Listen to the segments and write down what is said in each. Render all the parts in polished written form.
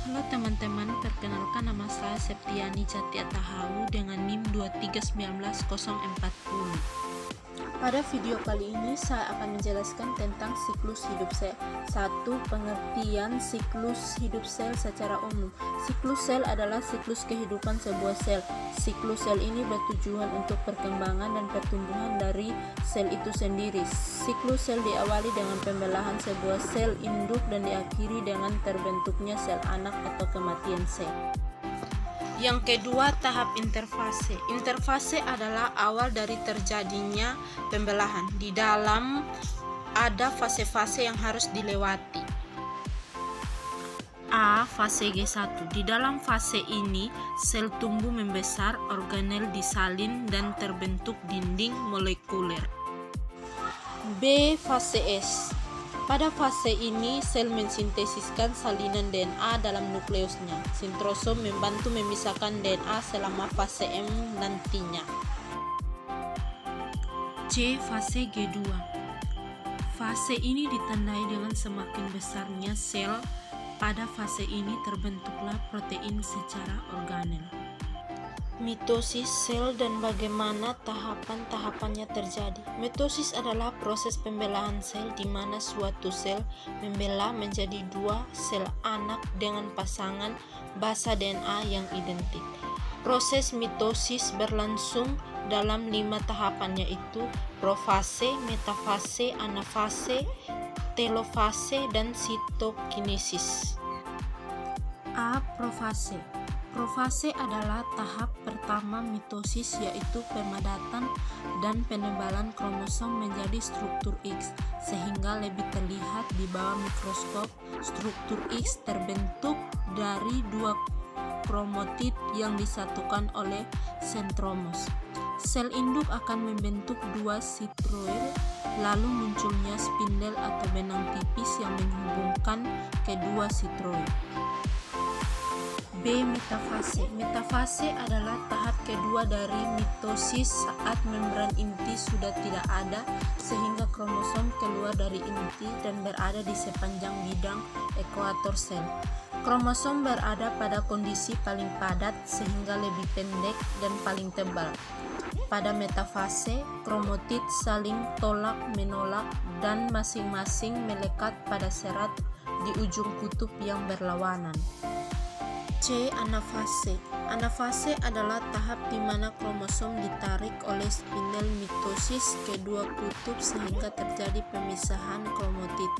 Halo teman-teman, perkenalkan nama saya Septiani Catia Tahau dengan NIM 2319040. Pada video kali ini saya akan menjelaskan tentang siklus hidup sel. 1. Pengertian siklus hidup sel secara umum. Siklus sel adalah siklus kehidupan sebuah sel. Siklus sel ini bertujuan untuk perkembangan dan pertumbuhan dari sel itu sendiri. Siklus sel diawali dengan pembelahan sebuah sel induk dan diakhiri dengan terbentuknya sel anak atau kematian sel. Yang kedua, tahap interfase. Interfase adalah awal dari terjadinya pembelahan. Di dalam ada fase-fase yang harus dilewati. A. Fase G1. Di dalam fase ini, sel tumbuh membesar, organel disalin dan terbentuk dinding molekuler. B. Fase S. Pada fase ini, sel mensintesiskan salinan DNA dalam nukleusnya. Sintrosom membantu memisahkan DNA selama fase M nantinya. C. Fase G2. Fase ini ditandai dengan semakin besarnya sel. Pada fase ini terbentuklah protein secara organel. Mitosis sel dan bagaimana tahapan-tahapannya terjadi. Mitosis adalah proses pembelahan sel di mana suatu sel membelah menjadi dua sel anak dengan pasangan basa DNA yang identik. Proses mitosis berlangsung dalam 5 tahapan, yaitu profase, metafase, anafase, telofase, dan sitokinesis. A. Profase. Profase adalah tahap pertama mitosis, yaitu pemadatan dan penebalan kromosom menjadi struktur X sehingga lebih terlihat di bawah mikroskop. Struktur X terbentuk dari dua kromatid yang disatukan oleh sentromos. Sel induk akan membentuk dua sitroid, lalu munculnya spindel atau benang tipis yang menghubungkan kedua sitroid. B. Metafase. Metafase adalah tahap kedua dari mitosis saat membran inti sudah tidak ada sehingga kromosom keluar dari inti dan berada di sepanjang bidang ekuator sel. Kromosom berada pada kondisi paling padat sehingga lebih pendek dan paling tebal. Pada metafase, kromatid saling tolak-menolak dan masing-masing melekat pada serat di ujung kutub yang berlawanan. C. Anafase. Anafase adalah tahap di mana kromosom ditarik oleh spindel mitosis kedua kutub sehingga terjadi pemisahan kromatid.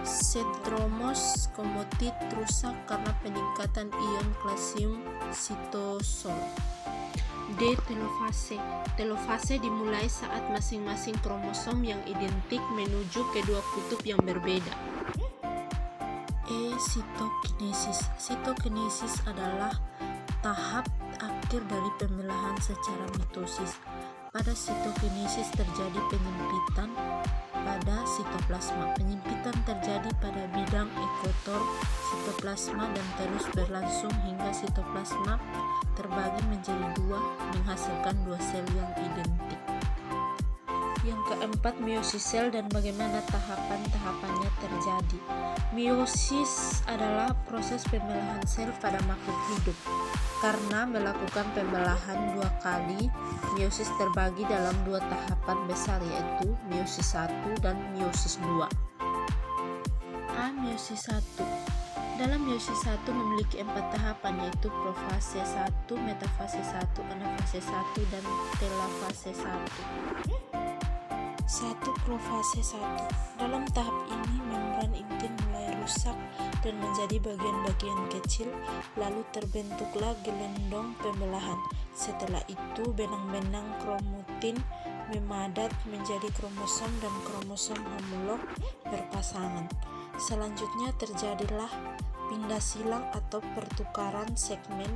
Sentromos kromatid rusak karena peningkatan ion kalsium sitosol. D. Telofase. Telofase dimulai saat masing-masing kromosom yang identik menuju kedua kutub yang berbeda. E. Sitokinesis. Sitokinesis adalah tahap akhir dari pembelahan secara mitosis. Pada sitokinesis terjadi penyempitan pada sitoplasma. Penyempitan terjadi pada bidang ekuator sitoplasma dan terus berlangsung hingga sitoplasma terbagi menjadi dua, menghasilkan dua sel yang identik. Yang keempat, meiosis sel dan bagaimana tahapan-tahapannya terjadi. Meiosis adalah proses pembelahan sel pada makhluk hidup. Karena melakukan pembelahan 2 kali, meiosis terbagi dalam 2 tahapan besar, yaitu meiosis 1 dan meiosis 2. A. Meiosis 1. Dalam meiosis 1 memiliki 4 tahapan, yaitu profase 1, metafase 1, anafase 1, dan telofase 1. 1. Profase 1. Dalam tahap ini membran inti mulai rusak dan menjadi bagian-bagian kecil, lalu terbentuklah gelendong pembelahan. Setelah itu benang-benang kromatin memadat menjadi kromosom dan kromosom homolog berpasangan. Selanjutnya terjadilah pindah silang atau pertukaran segmen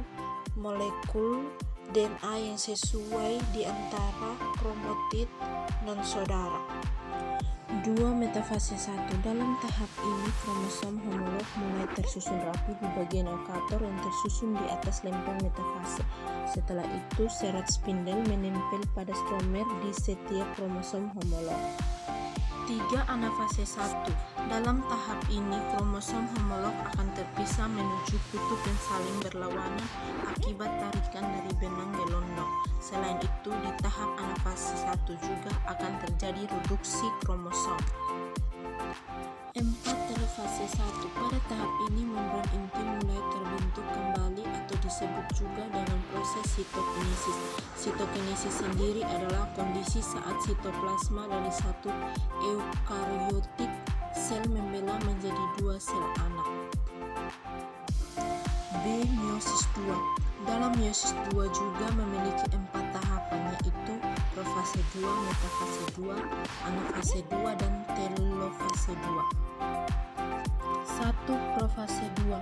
molekul DNA yang sesuai di antara kromatid non-saudara. 2. Metafase 1. Dalam tahap ini kromosom homolog mulai tersusun rapi di bagian ekuator yang tersusun di atas lempeng metafase. Setelah itu serat spindel menempel pada stromer di setiap kromosom homolog. 3. Anafase 1. Dalam tahap ini, kromosom homolog akan terpisah menuju kutub yang saling berlawanan akibat tarikan dari benang gelondong. Selain itu, di tahap anafase 1 juga akan terjadi reduksi kromosom. 4. Telofase 1. Pada tahap ini, membran inti mulai terbentuk kembali atau disebut juga dengan proses sitokinesis. Sitokinesis sendiri adalah kondisi saat sitoplasma dari satu eukariotik sel membelah menjadi 2 sel anak. B. Meiosis 2. Dalam meiosis 2 juga memiliki 4 tahapan, yaitu profase 2, metafase 2, anafase 2, dan telofase 2. 1. Profase 2.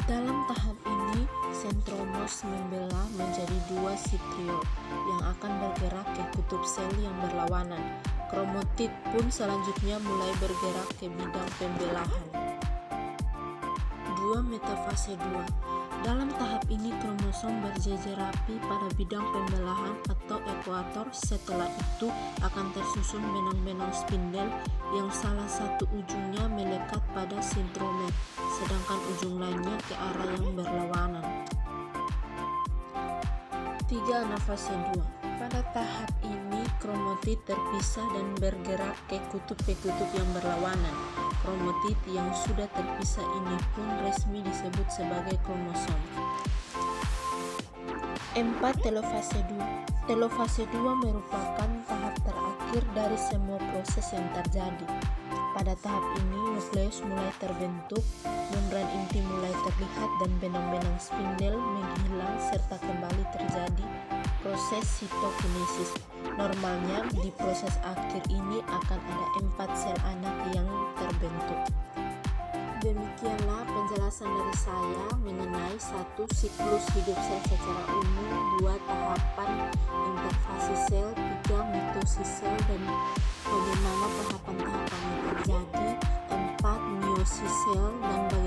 Dalam tahap ini, sentromers membelah menjadi 2 sitriol yang akan bergerak ke kutub sel yang berlawanan. Kromotid pun selanjutnya mulai bergerak ke bidang pembelahan. 2. Metafase 2. Dalam tahap ini, kromosom berjejer rapi pada bidang pembelahan atau ekuator. Setelah itu akan tersusun benang-benang spindel yang salah satu ujungnya melekat pada sentromer, sedangkan ujung lainnya ke arah yang berlawanan. 3. Anafase 2. Pada tahap ini, kromotid terpisah dan bergerak ke kutub yang berlawanan. Kromotid yang sudah terpisah ini pun resmi disebut sebagai kromosom. 4. Telofase 2. Telofase 2 merupakan tahap terakhir dari semua proses yang terjadi. Pada tahap ini, nukleus mulai terbentuk, membran inti mulai terlihat, dan benang-benang spindel menghilang serta kembali terjadi proses sitokinesis. Normalnya, di proses akhir ini akan ada 4 sel anak yang terbentuk. Demikianlah penjelasan dari saya mengenai 1. Siklus hidup sel secara umum, 2. Tahapan interfase sel, 3. mitosis sel dan bagaimana tahapan-tahapannya terjadi, 4. meiosis sel dan bagaimana